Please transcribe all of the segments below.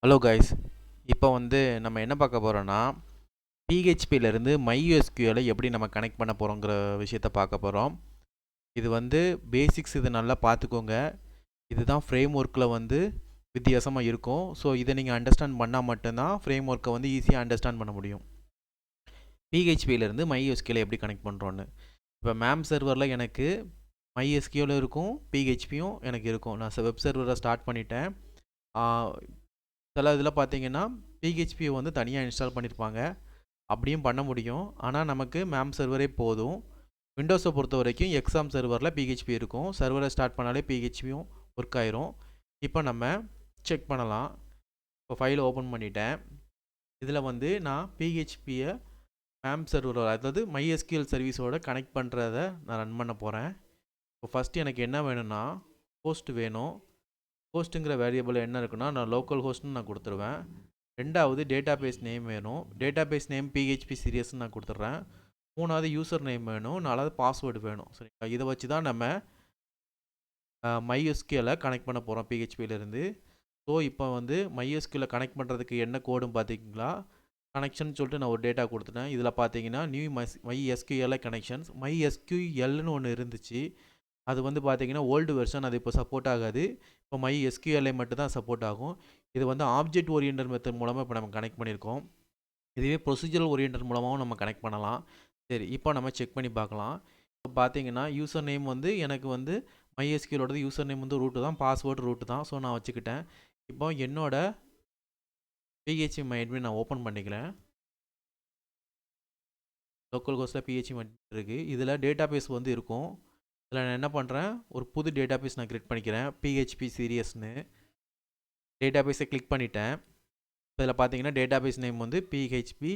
Hello guys. இப்போ நம்ம என்ன பார்க்க போகிறோன்னா பிஹெச்பியிலேருந்து MySQL எப்படி நம்ம கனெக்ட் பண்ண போகிறோங்கிற விஷயத்த பார்க்க போகிறோம். இது பேசிக்ஸ், இது நல்லா பார்த்துக்கோங்க. இதுதான் ஃப்ரேம் ஒர்க்கில் வித்தியாசமாக இருக்கும். ஸோ இதை நீங்கள் அண்டர்ஸ்டாண்ட் பண்ணால் மட்டும்தான் ஃப்ரேம் ஒர்க்கை ஈஸியாக அண்டர்ஸ்டாண்ட் பண்ண முடியும். பிஹெச்பியிலேருந்து MySQL எப்படி கனெக்ட் பண்ணுறோன்னு. இப்போ மேம் சர்வரில் எனக்கு MySQL இருக்கும், பிஹெச்பியும் எனக்கு இருக்கும். நான் வெப் சர்வரை ஸ்டார்ட் பண்ணிட்டேன். சில இதில் பார்த்தீங்கன்னா பிஹெச்பியை தனியாக இன்ஸ்டால் பண்ணியிருப்பாங்க. அப்படியும் பண்ண முடியும். ஆனால் நமக்கு மேம் சர்வரே போதும். விண்டோஸை பொறுத்த வரைக்கும் எக்ஸாம் சர்வரில் பிஹெச்பி இருக்கும். சர்வரை ஸ்டார்ட் பண்ணாலே பிஹெச்பியும் ஒர்க் ஆயிரும். இப்போ நம்ம செக் பண்ணலாம். இப்போ ஃபைலை ஓப்பன் பண்ணிட்டேன். இதில் நான் பிஹெச்பியை மேம் சர்வரோட, அதாவது MySQL சர்வீஸோட கனெக்ட் பண்ணுறத நான் ரன் பண்ண போகிறேன். இப்போ ஃபஸ்ட்டு எனக்கு என்ன வேணும்னா ஹோஸ்ட் வேணும். ஹோஸ்ட்டுங்கிற வேரியபிள் என்ன இருக்குன்னா, நான் லோக்கல் ஹோஸ்ட்னு நான் கொடுத்துருவேன். ரெண்டாவது டேட்டாபேஸ் நேம் வேணும். டேட்டாபேஸ் நேம் பிஹெச்பி சீரியஸ்ன்னு நான் கொடுத்துட்றேன். மூணாவது யூசர் நேம் வேணும். நாலாவது பாஸ்வேர்டு வேணும். சரிங்களா? இதை வச்சு தான் நம்ம MySQL கனெக்ட் பண்ண போகிறோம் பிஹெச்பியிலேருந்து. ஸோ இப்போ MySQL கனெக்ட் பண்ணுறதுக்கு என்ன கோடுன்னு பார்த்தீங்களா, கனெக்ஷன் சொல்லிட்டு நான் ஒரு டேட்டா கொடுத்துட்டேன். இதில் பார்த்தீங்கன்னா நியூ MySQL கனெக்ஷன்ஸ் MySQLன்னு ஒன்று இருந்துச்சு. அது பார்த்தீங்கன்னா ஓல்டு வெர்ஷன், அது இப்போ சப்போர்ட் ஆகாது. இப்போ MySQL மட்டும் தான் சப்போர்ட் ஆகும். இது ஆப்ஜெக்ட் ஓரியன்டட் மெத்தட் மூலமாக இப்போ நம்ம கனெக்ட் பண்ணியிருக்கோம். இதுவே ப்ரொசீஜரல் ஓரியன்டட் மூலமாகவும் நம்ம கனெக்ட் பண்ணலாம். சரி, இப்போ நம்ம செக் பண்ணி பார்க்கலாம். இப்போ பார்த்தீங்கன்னா யூசர் நேம் எனக்கு MySQLோட யூசர் நேம் ரூட்டு தான், பாஸ்வேர்டு ரூட்டு தான். ஸோ நான் வச்சுக்கிட்டேன். இப்போ என்னோட பிஹெச்பி மைட்மி நான் ஓப்பன் பண்ணிக்கிறேன். லோக்கல் ஹோஸ்ட்டில் பிஹெச்பி மைட்மி இருக்குது. இதில் டேட்டாபேஸ் இருக்கும். இதில் நான் என்ன பண்ணுறேன், ஒரு புது டேட்டாபேஸ் நான் க்ரியேட் பண்ணிக்கிறேன். பிஹெச்பி சீரியஸ்னு டேட்டாபேஸை கிளிக் பண்ணிட்டேன். இதில் பார்த்தீங்கன்னா டேட்டாபேஸ் நேம் பிஹெச்பி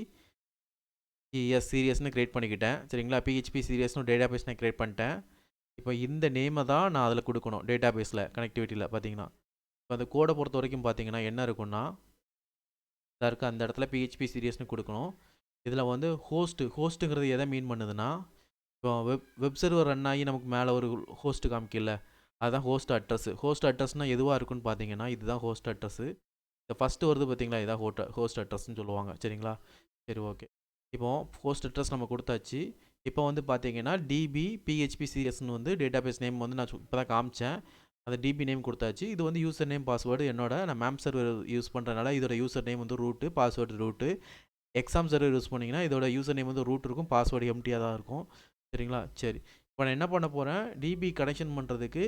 சீரியஸ்னு க்ரியேட் பண்ணிக்கிட்டேன். சரிங்களா? பிஹெச்பி சீரியஸ்னு டேட்டாபேஸ் நான் க்ரியேட் பண்ணிட்டேன். இப்போ இந்த நேமை தான் நான் அதில் கொடுக்கணும். டேட்டாபேஸில் கனெக்டிவிட்டியில் பார்த்தீங்கன்னா இப்போ அந்த கோடை பொறுத்த வரைக்கும் பார்த்தீங்கன்னா என்ன இருக்குன்னா, இதாக அந்த இடத்துல பிஹெச்பி சீரியஸ்னு கொடுக்கணும். இதில் ஹோஸ்ட்டுங்கிறது எதை மீன் பண்ணுதுன்னா, இப்போ வெப் சர்வர் ரன் ஆகி நமக்கு மேலே ஒரு ஹோஸ்ட்டு காமிக்கல, அதுதான் ஹோஸ்ட் அட்ரஸ். ஹோஸ்ட் அட்ரஸ்னால் எதுவாக இருக்குன்னு பார்த்தீங்கன்னா இதுதான் ஹோஸ்ட் அட்ரஸ்ஸு. இந்த ஃபஸ்ட்டு வருது பார்த்தீங்களா, இதான் ஹோஸ்ட் அட்ரஸ்ன்னு சொல்லுவாங்க. சரிங்களா? சரி, ஓகே. இப்போது ஹோஸ்ட் அட்ரஸ் நம்ம கொடுத்தாச்சு. இப்போ பார்த்தீங்கன்னா டிபி பிஹெச்பி சீரியஸ்னு டேட்டாபேஸ் நேம் நான் இப்போ தான் காமிச்சேன். அந்த டிபி நேம் கொடுத்தாச்சு. இது யூசர் நேம் பாஸ்வேர்டு நான் மேம் சர்வர் யூஸ் பண்ணுறதுனால இதோட user name root, password root. XAMPP server use பண்ணிங்கன்னா இதோட யூசர் நேம் ரூட் இருக்கும், பாஸ்வேர்டு எம்டியாக தான் இருக்கும். சரிங்களா? சரி, இப்போ நான் என்ன பண்ண போகிறேன், டிபி கனெக்ஷன் பண்ணுறதுக்கு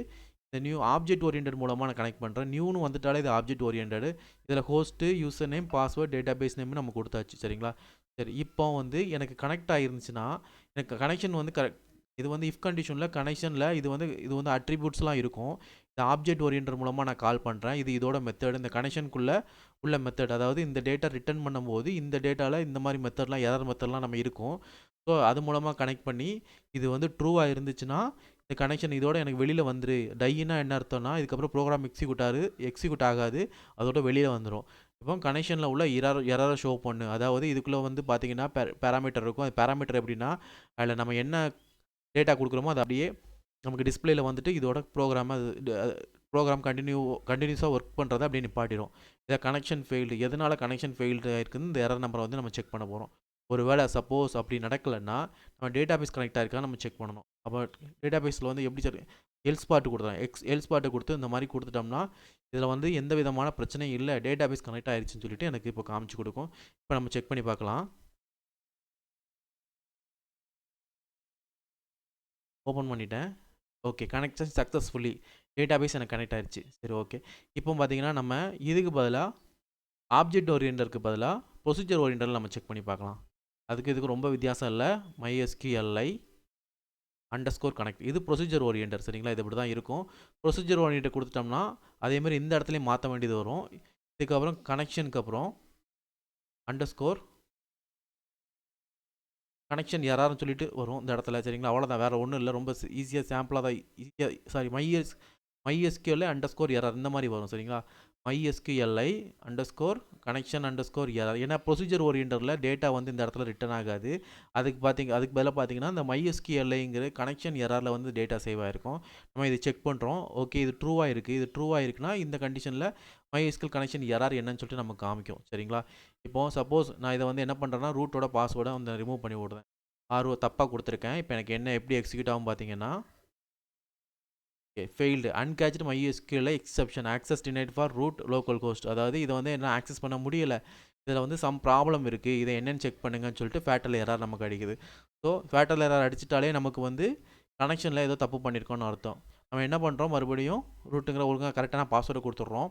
இந்த நியூ ஆப்ஜெக்ட் ஓரியன்டட் மூலமாக நான் கனெக்ட் பண்ணுறேன். நியூன்னு வந்துட்டாலே இது ஆப்ஜெக்ட் ஓரியன்டட். இதில் host, user name, password, database name நம்ம கொடுத்தாச்சு. சரிங்களா? சரி, இப்போ எனக்கு கனெக்ட் ஆகிருந்துச்சுன்னா எனக்கு கனெக்ஷன் கரெக்ட். இது இஃப் கண்டிஷனில் கனெக்ஷனில் இது அட்ரிபியூட்ஸ்லாம் இருக்கும். இந்த ஆப்ஜெக்ட் ஓரியன்டட் மூலமாக நான் கால் பண்ணுறேன். இது இதோட மெத்தட். இந்த கனெக்ஷனுக்குள்ளே உள்ள மெத்தட், அதாவது இந்த டேட்டா ரிட்டர்ன் பண்ணும்போது இந்த டேட்டாவில் இந்த மாதிரி மெத்தட்லாம், எரர் மெத்தட்லாம் நம்ம இருக்கும். ஸோ அது மூலமாக கனெக்ட் பண்ணி இது ட்ரூவாக இருந்துச்சுன்னா இந்த கனெக்ஷன் இதோட எனக்கு வெளியில் வந்துரு. டையினா என்ன அர்த்தம்னா, இதுக்கப்புறம் ப்ரோக்ராம் எக்ஸிக்யூட் ஆகாது, அதோட வெளியில் வந்துடும். இப்போ கனெக்ஷனில் உள்ள எரரை ஷோ பண்ணு. அதாவது இதுக்குள்ளே பார்த்தீங்கன்னா பேராமீட்டர் இருக்கும். அது பேராமீட்டர் எப்படின்னா, அதில் நம்ம என்ன டேட்டா கொடுக்குறோமோ அது அப்படியே நமக்கு டிஸ்பிளேயில் இதோட ப்ரோக்ராம் கண்டினியூஸாக ஒர்க் பண்ணுறதை அப்படியே நிப்பாட்டிடும். இதை கனெக்ஷன் ஃபெயில்டு, எதனால் கனெக்ஷன் ஃபெயில்டு ஆயிருக்குன்னு இந்த எரர் நம்பரை நம்ம செக் பண்ண போகிறோம். ஒரு வேளை சப்போஸ் அப்படி நடக்கலைன்னா நம்ம டேட்டாபேஸ் கனெக்ட் ஆகிருக்கா நம்ம செக் பண்ணணும். அப்போ டேட்டாபேஸில் எப்படி எல்ஸ் பார்ட்டு கொடுத்துறேன். எல்ஸ் பார்ட்டு கொடுத்து இந்த மாதிரி கொடுத்துட்டோம்னா இதில் எந்த விதமான பிரச்சனையும் இல்லை, டேட்டாபேஸ் கனெக்ட் ஆகிருச்சுன்னு சொல்லிட்டு எனக்கு இப்போ காமிச்சு கொடுக்கும். இப்போ நம்ம செக் பண்ணி பார்க்கலாம். ஓப்பன் பண்ணிட்டேன். ஓகே, கனெக்ஷன் சக்ஸஸ்ஃபுல்லி, டேட்டாபேஸ் எனக்கு கனெக்ட் ஆகிடுச்சு. சரி, ஓகே. இப்போ பார்த்தீங்கன்னா நம்ம இதுக்கு பதிலாக ஆப்ஜெக்ட் ஓரியன்டருக்கு பதிலாக ப்ரொசீஜர் ஓரியன்டரில் நம்ம செக் பண்ணி பார்க்கலாம். இதுக்கு ரொம்ப வித்தியாசம் இல்லை. MySQL _கனெக்ட், இது ப்ரொசீஜர் ஓரியன்டர். சரிங்களா? இது இப்படி தான் இருக்கும். ப்ரொசீஜர் ஓரியன்டர் கொடுத்துட்டோம்னா அதேமாதிரி இந்த இடத்துலையும் மாற்ற வேண்டியது வரும். இதுக்கப்புறம் கனெக்ஷனுக்கு அப்புறம் கனெக்ஷன் யாராரும் சொல்லிட்டு வரும் இந்த இடத்துல. சரிங்களா? அவ்வளோதான், வேறு ஒன்றும் இல்லை. ரொம்ப ஈஸியாக சாம்பிளாக தான், ஈஸியாக MySQL _எரர் இந்த மாதிரி வரும். சரிங்களா? MySQL _connection error. ஏன்னா ப்ரொசீஜர் ஓரியன்டரில் டேட்டா இந்த இடத்துல ரிட்டர்ன் ஆகாது. அதுக்கு பதிலாக பார்த்தீங்கன்னா இந்த MySQL கனெக்ஷன் எரரில் டேட்டா சேவ் ஆகிருக்கும். நம்ம இதை செக் பண்ணுறோம். ஓகே, இது ட்ரூவாக இருக்குது. இது ட்ரூவாக இருக்குன்னா இந்த கண்டிஷனில் MySQL கனெக்ஷன் எரர் என்னன்னு சொல்லிட்டு நமக்கு காமிக்கும். சரிங்களா? இப்போ சப்போஸ் நான் இதை வந்து என்ன பண்ணுறேன்னா ரூட்டோட பாஸ்வேர்டை வந்து ரிமூவ் பண்ணி விடுறேன். தப்பாக கொடுத்துருக்கேன். இப்போ எனக்கு என்ன எப்படி எக்ஸிக்யூட் ஆகும் பார்த்தீங்கன்னா failed uncaught MySQL exception access denied for root localhost. அதாவது இதை வந்து என்ன ஆக்சஸ் பண்ண முடியல, இதில் வந்து சம் ப்ராப்ளம் இருக்குது, இதை என்னென்னு செக் பண்ணுங்கன்னு சொல்லிட்டு ஃபேட்டல் எரர் நமக்கு அடிக்குது. ஸோ ஃபேட்டல் எரர் அடிச்சிட்டாலே நமக்கு வந்து கனெக்ஷனில் ஏதோ தப்பு பண்ணியிருக்கோன்னு அர்த்தம். நம்ம என்ன பண்ணுறோம், மறுபடியும் ரூட்டுங்கிற ஒழுங்காக கரெக்டான பாஸ்வேர்டை கொடுத்துட்றோம்.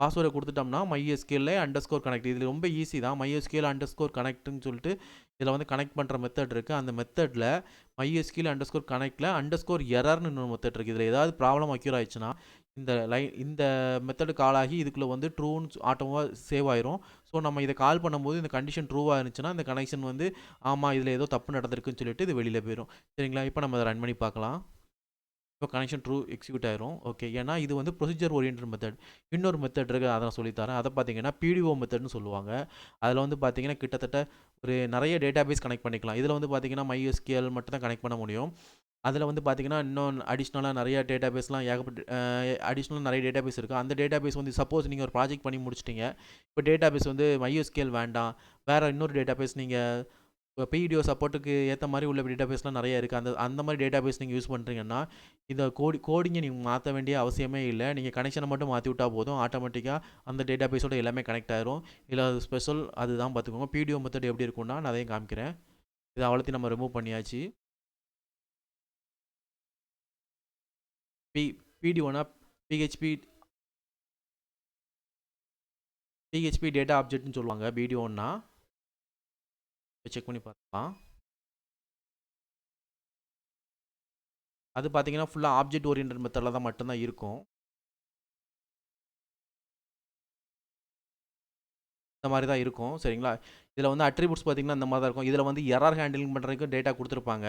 பாஸ்வேர்டை கொடுத்துட்டோம்னா MySQL அண்டர்ஸ்கோர் கனெக்ட், இது ரொம்ப ஈஸி தான். MySQL அண்டர்ஸ்கோர் கனெக்ட்னு சொல்லிட்டு இதில் வந்து கனெக்ட் பண்ணுற மெத்தட் இருக்குது. அந்த மெத்தடில் MySQL அண்டர்ஸ்கோர் கனெக்டில் அண்டர்ஸ்கோர் எரர்னு இன்னொரு மெத்தட் இருக்குது. இதில் ஏதாவது ப்ராப்ளம் அக்யூர் ஆயிடுச்சுன்னா இந்த மெத்தடு கால் ஆகி இதுக்குள்ளே வந்து ட்ரூன்னு ஆட்டோமாக சேவ் ஆயிரும். ஸோ நம்ம இதை கால் பண்ணும்போது இந்த கண்டிஷன் ட்ரூவாக இருந்துச்சுன்னா இந்த கனெக்ஷன் வந்து ஆமாம் இதில் ஏதோ தப்பு நடந்திருக்குன்னு சொல்லிட்டு இது வெளியில் போயிடும். சரிங்களா? இப்போ நம்ம அதை ரன் பண்ணி பார்க்கலாம். இப்போ கனெக்ஷன் ட்ரூ எக்ஸிக்யூட் ஆயிரும். ஓகே, ஏன்னா இது வந்து ப்ரொசீஜர் ஓரியன்ட் மெத்தட். இன்னொரு மெத்தட் இருக்குது, அதை நான் சொல்லித்தரேன். அதை பார்த்தீங்கன்னா PDO மெத்தட்னு சொல்லுவாங்க. அதில் வந்து பார்த்தீங்கன்னா கிட்டத்தட்ட ஒரு நிறைய டேட்டாபேஸ் கனெக்ட் பண்ணிக்கலாம். இதில் வந்து பார்த்தீங்கன்னா MySQL மட்டும் தான் கனெக்ட் பண்ண முடியும். அதில் வந்து பார்த்தீங்கன்னா இன்னும் அடிஷ்னலாக நிறைய டேட்டாபேஸ்லாம் அடிஷ்னலாக நிறைய டேட்டாபேஸ் இருக்குது. அந்த டேட்டாபேஸ் வந்து சப்போஸ் நீங்கள் ஒரு ப்ராஜெக்ட் பண்ணி முடிச்சிட்டிங்க, இப்போ டேட்டாபேஸ் வந்து MySQL வேண்டாம், வேறு இன்னொரு டேட்டாபேஸ் நீங்கள் இப்போ PDO சப்போர்ட்டுக்கு ஏற்ற மாதிரி உள்ள டேட்டாபேஸ்லாம் நிறைய இருக்குது. அந்த மாதிரி டேட்டாபேஸ் நீங்கள் யூஸ் பண்ணுறீங்கன்னா இந்த கோடிங்கை நீங்கள் மாற்ற வேண்டிய அவசியமே இல்லை. நீங்கள் கனெக்ஷனை மட்டும் மாற்றி விட்டால் போதும், ஆட்டோமேட்டிக்காக அந்த டேட்டாபேஸோட எல்லாமே கனெக்ட் ஆயிரும். இல்லை அது ஸ்பெஷல் அதுதான் பார்த்துக்கோங்க. PDO மெத்தட் எப்படி இருக்கும்னா நான் அதையும் காமிக்கிறேன். இதை அவ்வளோத்தையும் நம்ம ரிமூவ் பண்ணியாச்சு. PDOனா PHP டேட்டா ஆப்ஜெக்ட்னு சொல்லுவாங்க. PDOன்னா செக் பண்ணி பார்க்கலாம். அது பார்த்தீங்கன்னா ஃபுல்லாக ஆப்ஜெக்ட் ஓரியன்ட் மெத்தடில் தான் மட்டும்தான் இருக்கும். இந்த மாதிரி தான் இருக்கும். சரிங்களா? இதில் வந்து அட்ரிபியூட்ஸ் பார்த்தீங்கன்னா இந்த மாதிரி தான் இருக்கும். இதில் வந்து எரர் ஹேண்டிலிங் பண்ணுறதுக்கு டேட்டா கொடுத்துருப்பாங்க.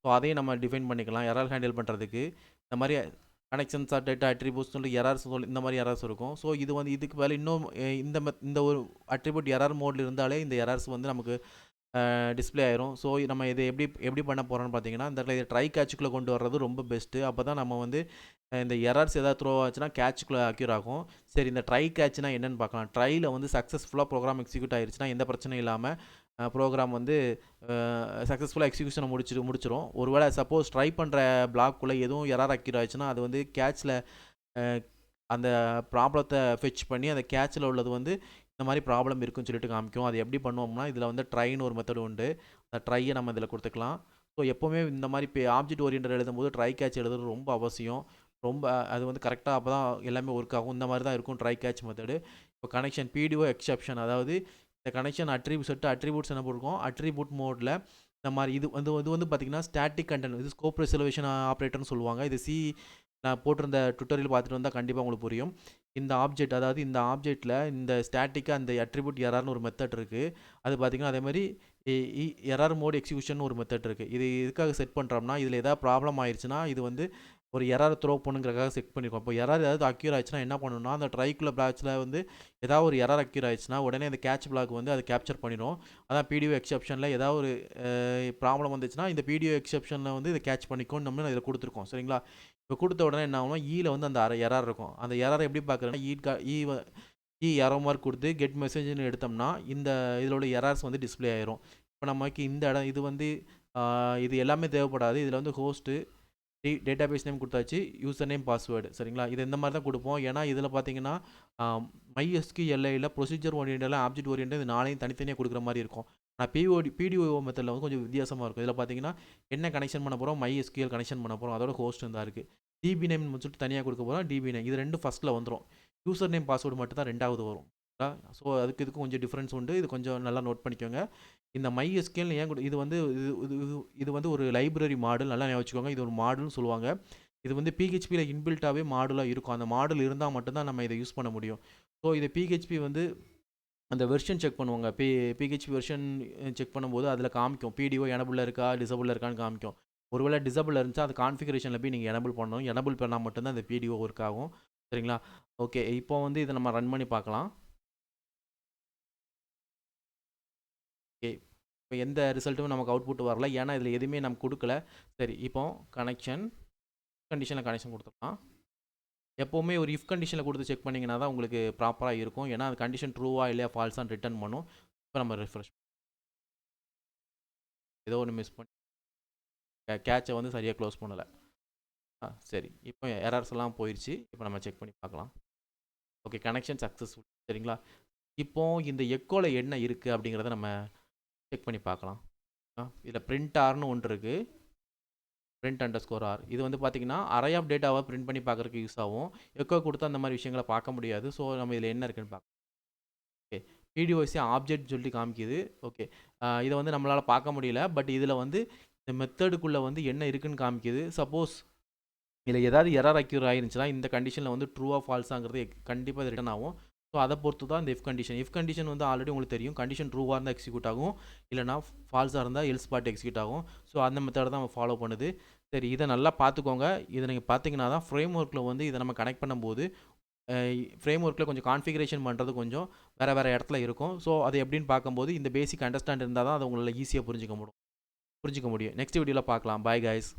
ஸோ அதையும் நம்ம டிஃபைன் பண்ணிக்கலாம். எரர் ஹேண்டில் பண்ணுறதுக்கு இந்த மாதிரி கனெக்ஷன்ஸ் ஆர் டேட்டா அட்ரிபியூட்ஸ் சொல்லி எரர்ஸ் சொல்லி இந்த மாதிரி எரர்ஸ் இருக்கும். ஸோ இது வந்து இதுக்கு மேலே இன்னும் இந்த ஒரு அட்ரிபியூட் எரர் மோடில் இருந்தாலே இந்த எரர்ஸ் வந்து நமக்கு டிஸ்பிளே ஆயிரும். ஸோ நம்ம இதை எப்படி பண்ண போகிறோம்னு பார்த்தீங்கன்னா இந்த இடத்துல இதை ட்ரை கேட்சுக்குள்ளே கொண்டு வர்றது ரொம்ப பெஸ்ட்டு. அப்போ தான் நம்ம வந்து இந்த எரர்ஸ் ஏதாவது த்ரோ ஆச்சுன்னா கேட்சுக்குள்ளே அக்யூர் ஆகும். சரி, இந்த ட்ரை கேட்ச்னா என்னென்னு பார்க்கலாம். ட்ரையில் வந்து சக்ஸஸ்ஃபுல்லாக ப்ரோக்ராம் எக்ஸிக்யூட் ஆயிடுச்சுன்னா எந்த பிரச்சனையும் இல்லாமல் ப்ரோக்ராம் வந்து சக்ஸஸ்ஃபுல்லாக எக்ஸிக்யூஷனை முடிச்சிடும். ஒருவேளை சப்போஸ் ட்ரை பண்ணுற பிளாக்குள்ளே எதுவும் எரர் அக்யூர் ஆயிடுச்சுன்னா அது வந்து கேட்சில் அந்த ப்ராப்ளத்தை ஃபெச் பண்ணி அந்த கேட்சில் உள்ளது வந்து இந்த மாதிரி ப்ராப்ளம் இருக்குன்னு சொல்லிட்டு காமிக்கும். அது எப்படி பண்ணுவோம்னா இதில் வந்து ட்ரைன்னு ஒரு மெத்தட் உண்டு. அந்த ட்ரையை நம்ம இதில் கொடுத்துக்கலாம். ஸோ எப்போவுமே இந்த மாதிரி இப்போ ஆப்ஜெக்ட் ஓரியன்ட் எழுதும்போது ட்ரை கேட்ச் எழுதுறது ரொம்ப அவசியம். ரொம்ப அது வந்து கரெக்டாக அப்போ தான் எல்லாமே ஒர்க் ஆகும். இந்த மாதிரி தான் இருக்கும் ட்ரை கேட்ச் மெத்தடு. இப்போ கனெக்ஷன் PDO எக்ஸப்ஷன், அதாவது இந்த கனெக்ஷன் அட்ரிபியூட்ஸ் என்ன போட்டிருக்கோம், அட்ரிபியூட் மோடில் இந்த மாதிரி இது வந்து பார்த்திங்கன்னா ஸ்டாட்டிக் கண்டென்ட், இது ஸ்கோப் ரெசல்யூஷன் ஆப்ரேட்டர்னு சொல்லுவாங்க. இது நான் போட்டிருந்த டுட்டோரியல் பார்த்துட்டு வந்தால் கண்டிப்பாக உங்களுக்கு புரியும். இந்த ஆப்ஜெக்ட், அதாவது இந்த ஆப்ஜெக்ட்டில் இந்த ஸ்டாட்டிக்காக அந்த அட்ரிபியூட் எரர்னு ஒரு மெத்தட் இருக்குது. அது பார்த்திங்கன்னா அதே மாதிரி எரர் மோட் எக்ஸிக்யூஷன் ஒரு மெத்தட் இருக்குது. இது எதுக்காக செட் பண்ணுறோம்னா இதில் எதாவது ப்ராப்ளம் ஆயிடுச்சுன்னா இது வந்து ஒரு எரர் த்ரோ பண்ணுங்கிறக்காக செட் பண்ணியிருக்கோம். இப்போ எரர் ஏதாவது அக்யூர் ஆயிடுச்சுன்னா என்ன பண்ணணும்னா அந்த ட்ரைக்குள்ள பிளாக்ஸில் வந்து ஏதாவது ஒரு எரர் அக்யூர் ஆயிடுச்சுன்னா உடனே அந்த கேட்ச் பிளாக் வந்து அதை கேப்சர் பண்ணிடும். அதான் PDO எக்ஸப்ஷனில் ஏதாவது ஒரு ப்ராப்ளம் வந்துச்சுன்னா இந்த PDO எக்ஸப்ஷனில் வந்து இதை கேட்ச் பண்ணிக்கோன்னு நம்ம இதில் கொடுத்துருக்கோம். சரிங்களா? இப்போ கொடுத்த உடனே என்ன ஆகும்னா ஈயில் வந்து அந்த எரர் இருக்கும். அந்த எரரை எப்படி பார்க்குறேன்னா எரர் மார்க் கொடுத்து கெட் மெசேஜ்னு எடுத்தோம்னா இந்த இதில் உள்ள எரர்ஸ் வந்து டிஸ்பிளே ஆயிரும். இப்போ நமக்கு இந்த இடம் இது வந்து இது எல்லாமே தேவைப்படாது. இதில் வந்து ஹோஸ்ட்டு டேட்டாபேஸ் நேம் கொடுத்தாச்சு, யூசர் நேம் பாஸ்வேர்டு. சரிங்களா? இது இந்த மாதிரி தான் கொடுப்போம். ஏன்னா இதில் பார்த்தீங்கன்னா MySQL procedure oriented object oriented இது நாளையும் தனித்தனியாக கொடுக்குற மாதிரி இருக்கும். ஆனால் PDO மெத்தடில் வந்து கொஞ்சம் வித்தியாசமாக இருக்கும். இதில் பார்த்தீங்கன்னா என்ன கனெக்ஷன் பண்ண போகிறோம், MySQL கனெக்ஷன் பண்ண போகிறோம், அதோட ஹோஸ்ட் தான் இருக்குது. DB நேம் சொல்லிட்டு தனியாக கொடுக்க போகிறோம், DB நேம் இது ரெண்டும் ஃபஸ்ட்டில் வந்துடும். யூசர் நேம் பாஸ்வேர்டு மட்டும் தான் ரெண்டாவது வரும். ஸோ இதுக்கு கொஞ்சம் டிஃப்ரென்ஸ் உண்டு. இது கொஞ்சம் நல்லா நோட் பண்ணிக்கோங்க. இந்த MySQL ஏன் இது வந்து இது வந்து ஒரு லைப்ரரி மாடல், நல்லா ஞாபகம் வச்சுக்கோங்க. இது ஒரு மாடல்னு சொல்லுவாங்க. இது வந்து PHPயில் இன்பில்ட்டாகவே மாடலாக இருக்கும். அந்த மாடல் இருந்தால் மட்டும்தான் நம்ம இதை யூஸ் பண்ண முடியும். ஸோ இதை PHP வந்து அந்த வெர்ஷன் செக் பண்ணுவாங்க. PHP வெர்ஷன் செக் பண்ணும்போது அதில் காமிக்கும் PDO எனபிளில் இருக்கா டிசபிளில் இருக்கான்னு காமிக்கும். ஒருவேளை டிசபிள் இருந்துச்சா அது கான்ஃபிகரேஷனில் போய் நீங்கள் எனபிள் பண்ணணும். எனபிள் பண்ணால் மட்டும்தான் இந்த PDO ஒர்க் ஆகும். சரிங்களா? ஓகே, இப்போ வந்து இதை நம்ம ரன் பண்ணி பார்க்கலாம். ஓகே, இப்போ எந்த ரிசல்ட்டும் நமக்கு அவுட்புட் வரல, ஏன்னா இதில் எதுவுமே நம்ம கொடுக்கல. சரி, இப்போ கனெக்ஷனில் கனெக்ஷன் கொடுத்துடலாம். எப்போவுமே ஒரு இஃப் கண்டிஷனில் கொடுத்து செக் பண்ணிங்கன்னா தான் உங்களுக்கு ப்ராப்பராக இருக்கும். ஏன்னா அந்த கண்டிஷன் ட்ரூவா இல்லையா ஃபால்ஸான்னு ரிட்டர்ன் பண்ணும். இப்போ நம்ம ரெஃப்ரெஷ் ஏதோ ஒன்று மிஸ் பண்ணி கேட்சை வந்து சரியாக க்ளோஸ் பண்ணலை. சரி, இப்போ எரர்ஸ் எல்லாம் போயிடுச்சு. இப்போ நம்ம செக் பண்ணி பார்க்கலாம். Okay, connection successful. சரிங்களா? இப்போ இந்த எக்கோவில் என்ன இருக்குது அப்படிங்கிறத நம்ம செக் பண்ணி பார்க்கலாம். இதில் பிரிண்ட் ஆர்னு ஒன்று இருக்குது. பிரிண்ட் அண்டர் ஸ்கோர் ஆர் இது வந்து பார்த்தீங்கன்னா அரே ஆஃப் டேட்டாவை பிரிண்ட் பண்ணி பார்க்குறதுக்கு யூஸ் ஆகும். எக்கோ கொடுத்து அந்த மாதிரி விஷயங்களை பார்க்க முடியாது. ஸோ நம்ம இதில் என்ன இருக்குன்னு பார்க்கலாம். ஓகே, பிடிஓசி ஆப்ஜெக்ட் சொல்லி காமிக்குது. ஓகே, இதை வந்து நம்மளால் பார்க்க முடியல. பட் இதில் வந்து இந்த மெத்தடுக்குள்ளே வந்து என்ன இருக்குன்னு காமிக்குது. சப்போஸ் இதில் ஏதாவது எரர் அக்யூர் ஆயிருந்துச்சுன்னா இந்த கண்டிஷனில் வந்து ட்ரூவாக ஃபால்ஸாங்கிறது கண்டிப்பாக இது ரிட்டன் ஆகும். ஸோ அதை பொறுத்து தான் இந்த இஃப் கண்டிஷன் வந்து ஆல்ரெடி உங்களுக்கு தெரியும். கண்டிஷன் ட்ரூவாக இருந்தால் எக்ஸிக்யூட் ஆகும், இல்லைனா ஃபால்ஸாக இருந்தால் எல்ஸ் பார்ட் எக்ஸிக்யூட் ஆகும். ஸோ அந்த மெத்தட் தான் நம்ம ஃபாலோ பண்ணுது. சரி, இதை நல்லா பார்த்துக்கோங்க. இதை நீங்கள் பார்த்தீங்கன்னா தான் ஃப்ரேம் ஒர்க்கில் வந்து இதை நம்ம கனெக்ட் பண்ணும்போது ஃப்ரேம் ஒர்க்கில் கொஞ்சம் கான்ஃபிகரேஷன் பண்ணுறது கொஞ்சம் வேறு இடத்துல இருக்கும். ஸோ அது எப்படின்னு பார்க்கும்போது இந்த பேசிக் அண்டர்ஸ்டாண்ட் இருந்தால் தான் அதை உங்களால் ஈஸியாக புரிஞ்சிக்க முடியும். நெக்ஸ்ட் வீடியோவில் பார்க்கலாம். Bye guys.